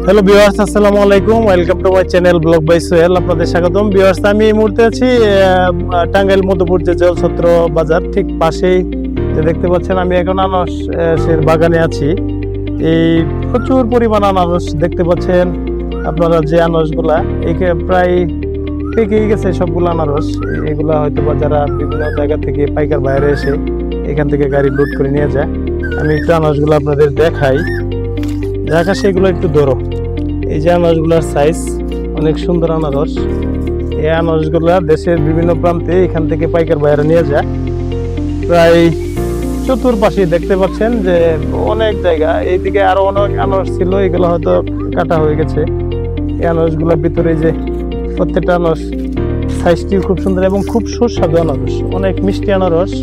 Hello viewers, আসসালামু আলাইকুম। Welcome to my channel vlog by Sohel. আপনাদের স্বাগতম। ভিউয়ার্স, আমি এই মুহূর্তে আছি টাঙ্গাইল মধুপুর যে জলছত্র বাজার ঠিক পাশেই যে দেখতে পাচ্ছেন, আমি এখন আনারসের বাগানে আছি। এই প্রচুর পরিমাণ আনারস দেখতে পাচ্ছেন আপনারা। যে আনারসগুলা প্রায় পেকে গেছে সবগুলো আনারস। এগুলা হয়তো বা যারা বিভিন্ন জায়গা থেকে পাইকার বাইরে এসে এখান থেকে গাড়ি লোড করে নিয়ে যায়। আমি একটু আনারসগুলো আপনাদের দেখাই। দেখা সেগুলো একটু ধরো। এই যে আনারসগুলোর সাইজ অনেক সুন্দর আনারস। এই আনারসগুলা দেশের বিভিন্ন প্রান্তে এখান থেকে পাইকার বাইরে নিয়ে যায়। প্রায় চতুর্পাশে দেখতে পাচ্ছেন যে অনেক জায়গা। এইদিকে আরো অনেক আনারস ছিল, এগুলো হয়তো কাটা হয়ে গেছে। এই আনারসগুলোর ভিতরে যে প্রত্যেকটা আনারস সাইজটি খুব সুন্দর এবং খুব সুস্বাদু আনারস, অনেক মিষ্টি আনারস।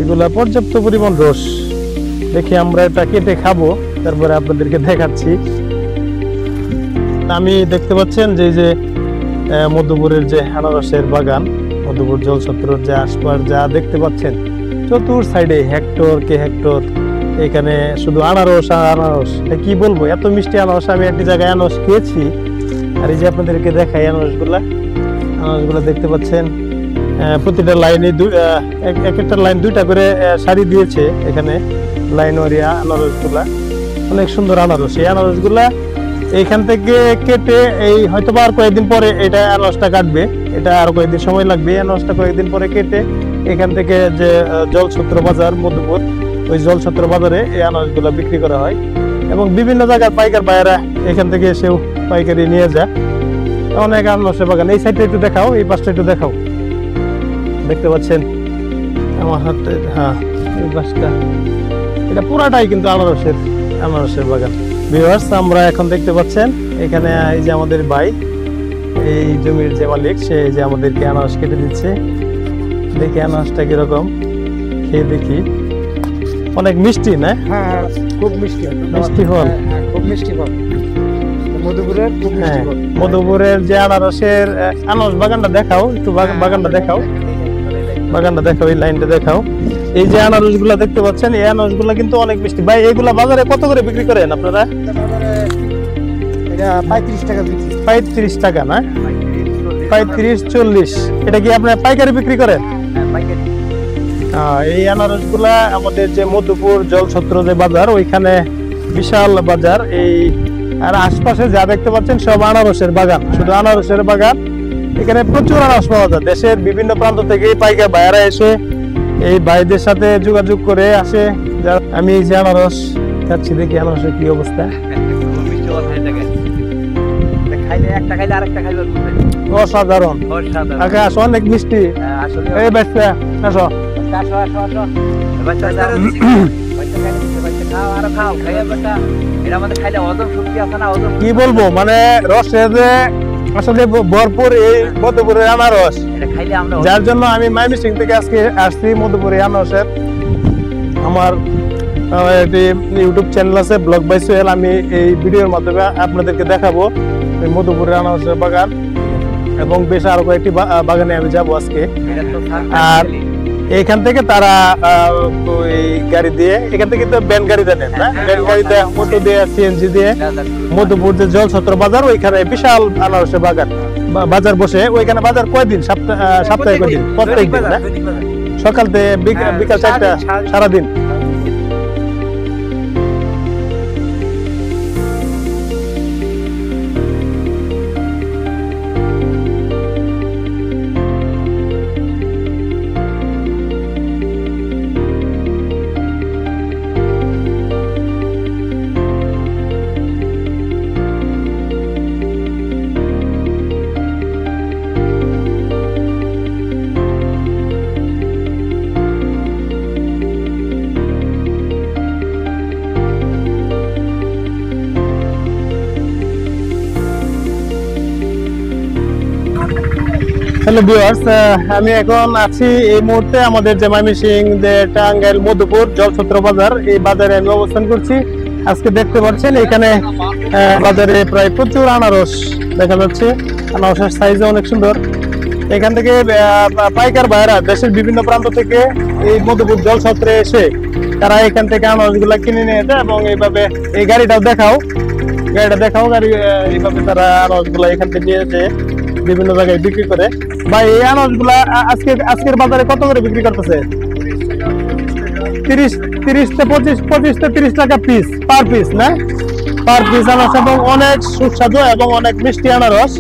এগুলা পর্যাপ্ত পরিমাণ রস। দেখি আমরা এটা কেটে খাবো, তারপরে আপনাদেরকে দেখাচ্ছি। আমি দেখতে পাচ্ছেন যে মধুপুরের যে আনারসের বাগান, মধুপুর জলছত্রর যে আশপাশ যা দেখতে পাচ্ছেন, চতুর সাইডে হেক্টর কে হেক্টর এখানে শুধু আনারস আর আনারস। কি বলবো, এত মিষ্টি আনারস। আমি একটি জায়গায় আনারস খেয়েছি। আর এই যে আপনাদেরকে দেখাই আনারসগুলা দেখতে পাচ্ছেন। প্রতিটা লাইনে এক একটা লাইন দুইটা করে সারি দিয়েছে এখানে লাইন ওয়ারিয়া আনারসগুলা। অনেক সুন্দর আনারস। এই আনারসগুলা এইখান থেকে কেটে এই হয়তো আর কয়েকদিন পরে এটা আনারসটা কাটবে। এটা আরো কয়েকদিন সময় লাগবে। আনারসটা কয়েকদিন পরে কেটে এখান থেকে যে জলছত্র বাজার মধুপুর, ওই জলছত্র বাজারে এই আনারসগুলা বিক্রি করা হয়। এবং বিভিন্ন জায়গার পাইকার ভাইয়েরা এখান থেকে এসেও পাইকারি নিয়ে যায়। অনেক আনারসের বাগান। এই সাইডটা একটু দেখাও, এই পাশটা একটু দেখাও। দেখতে পাচ্ছেন আমার হাতে, হ্যাঁ এই পাশটা, এটা পুরাটাই কিন্তু আনারসের বাগান। ভিউয়ার্স, আমরা এখন দেখতে পাচ্ছেন এখানে এই যে আমাদের ভাই, এই জমির যে মালিক, সে যে আমাদেরকে আনারস কেটে দিচ্ছে। দেখি আনারসটা কিরকম, খেয়ে দেখি। অনেক মিষ্টি না? হ্যাঁ, খুব মিষ্টি ফল। খুব মিষ্টি ফল মধুপুরের, খুব মিষ্টি ফল। মধুপুরের যে আনারসের আনারস বাগানটা দেখাও একটু, বাগানটা দেখাও, এই লাইনটা দেখাও। এই যে আনারসগুলা দেখতে পাচ্ছেন, এই আনারসগুলা কিন্তু অনেক মিষ্টি। ভাই, এগুলা বাজারে কত করে বিক্রি করেন আপনারা? এটা 35 টাকা বিক্রি। 35 টাকা না? 35-40। এটা কি আপনারা পাইকারি বিক্রি করেন? এই আনারসগুলা আমাদের যে মধুপুর জলছত্র যে বাজার, ওইখানে বিশাল বাজার। এই আর আশপাশে যা দেখতে পাচ্ছেন সব আনারসের বাগান, শুধু আনারসের বাগান। এখানে প্রচুর আনারস পাওয়া যায়। দেশের বিভিন্ন প্রান্ত থেকে পাইকার ভাইয়েরা এসে এই ভাইদের সাথে যোগাযোগ করে আসে। আমি যে আনারস খাচ্ছি, দেখি আনারসের কি অবস্থা। অসাধারণ, আকাশ অনেক মিষ্টি। এই বাচ্চা আসো, কি বলবো, মানে রসে যে আসলে ভরপুর এই মধুপুরের আনারস। যার জন্য আমি ময়মনসিংহ থেকে আজকে আসছি মধুপুরের আনারসের। আমার একটি ইউটিউব চ্যানেল আছে ব্লগ বাই সোহেল। আমি এই ভিডিওর মাধ্যমে আপনাদেরকে দেখাবো এই মধুপুরের আনারসের বাগান এবং বেশ আরো কয়েকটি বাগানে আমি যাবো আজকে। আর এইখান থেকে তারা এই গাড়ি দিয়ে, এখান থেকে তো ব্যান গাড়ি দেন না, ব্যান গাড়ি দেয়, অটো দিয়ে, সিএনজি দিয়ে মধুপুর যে জলছত্র বাজার, ওইখানে বিশাল আনারসের বাজার বসে। ওইখানে বাজার কয়দিন? সপ্তাহে কয়দিন? প্রত্যেক দিন না? সকাল থেকে বিকাল 4টা, সারাদিন। হ্যালো ভিউয়ার্স, আমি এখন আছি এই মুহূর্তে আমাদের যে ময়মনসিংহ যে টাঙ্গাইল মধুপুর জলছত্র বাজার, এই বাজারে আমি অবস্থান করছি। আজকে দেখতে পাচ্ছেন এখানে বাজারে প্রায় প্রচুর আনারস দেখা যাচ্ছে। আনারসের সাইজ অনেক সুন্দর। এখান থেকে পাইকার ভাইরা দেশের বিভিন্ন প্রান্ত থেকে এই মধুপুর জলছত্রে এসে তারা এখান থেকে আনারসগুলা কিনে নিয়ে যায় এবং এইভাবে এই গাড়িটাও দেখাও। গাড়িটা দেখাও। গাড়ি এইভাবে তারা আনারসগুলা এখান থেকে নিয়ে যে বিভিন্ন জায়গায় বিক্রি করে। ভাই এই আনারসগুলা আজকের বাজারে কত করে বিক্রি করতেছে? 30 থেকে 25 থেকে 30 টাকা পিস, পার পিস না? পার পিস আনারস, এবং অনেক সুস্বাদু এবং অনেক মিষ্টি আনারস।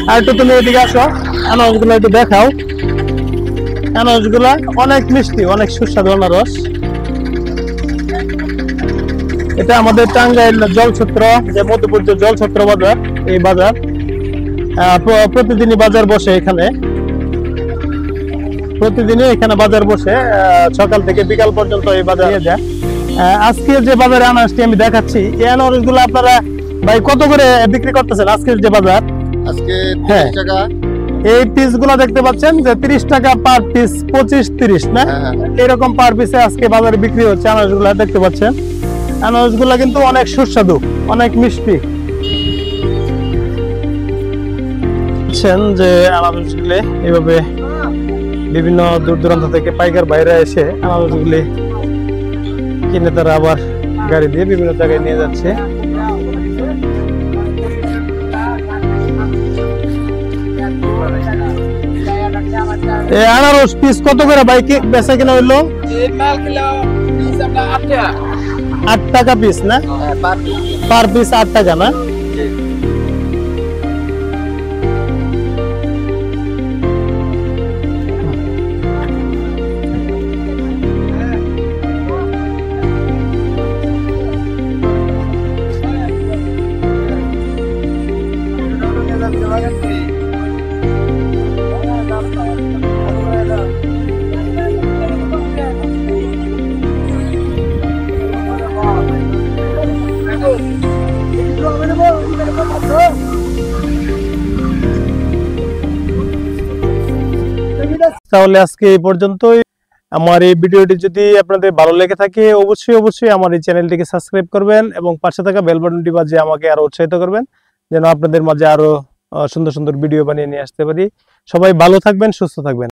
আর একটু তুমি এদিকে আসো, আনারসগুলো একটু দেখাও। আনারসগুলা অনেক মিষ্টি, অনেক সুস্বাদু আনারস। এটা আমাদের টাঙ্গাইল জলছত্র, যে মধ্যপুর যে জলছত্র বাজার, এই বাজার প্রতিদিনই বাজার বসে এখানে। প্রতিদিনই এখানে বাজার বসে, সকাল থেকে বিকাল পর্যন্ত এই বাজারে যায়। আজকে যে বাজারে আনারসটি আমি দেখাচ্ছি, এই আনারসগুলো আপনারা ভাই কত করে বিক্রি করতেছেন আজকের যে বাজার? আজকে হ্যাঁ। 30 টাকা। এই পিস গুলা দেখতে পাচ্ছেন যে 30 টাকা পার পিস, 25-30 না? এরকম পার পিসে আজকে বাজারে বিক্রি হচ্ছে আনারসগুলা, দেখতে পাচ্ছেন। আনারসগুলা কিন্তু অনেক সুস্বাদু, অনেক মিষ্টি। যে আনারসগুলি এইভাবে বিভিন্ন দূর দূরান্ত থেকে পাইকার বাইরে এসে আনারসগুলি কিনে তারা আবার গাড়ি দিয়ে বিভিন্ন জায়গায় নিয়ে যাচ্ছে। এই আনারস পিস কত করে ভাই বেচা কিনা হইলো? 8 টাকা পিস না? পার পিস 8 টাকা না? তাহলে আজকে এই পর্যন্তই। আমার এই ভিডিওটি যদি আপনাদের ভালো লেগে থাকে, অবশ্যই আমার এই চ্যানেলটিকে সাবস্ক্রাইব করবেন এবং পাশে থাকা বেল বাটনটি বাজিয়ে আমাকে আরো উৎসাহিত করবেন, যেন আপনাদের মাঝে আরো সুন্দর সুন্দর ভিডিও বানিয়ে নিয়ে আসতে পারি। সবাই ভালো থাকবেন, সুস্থ থাকবেন।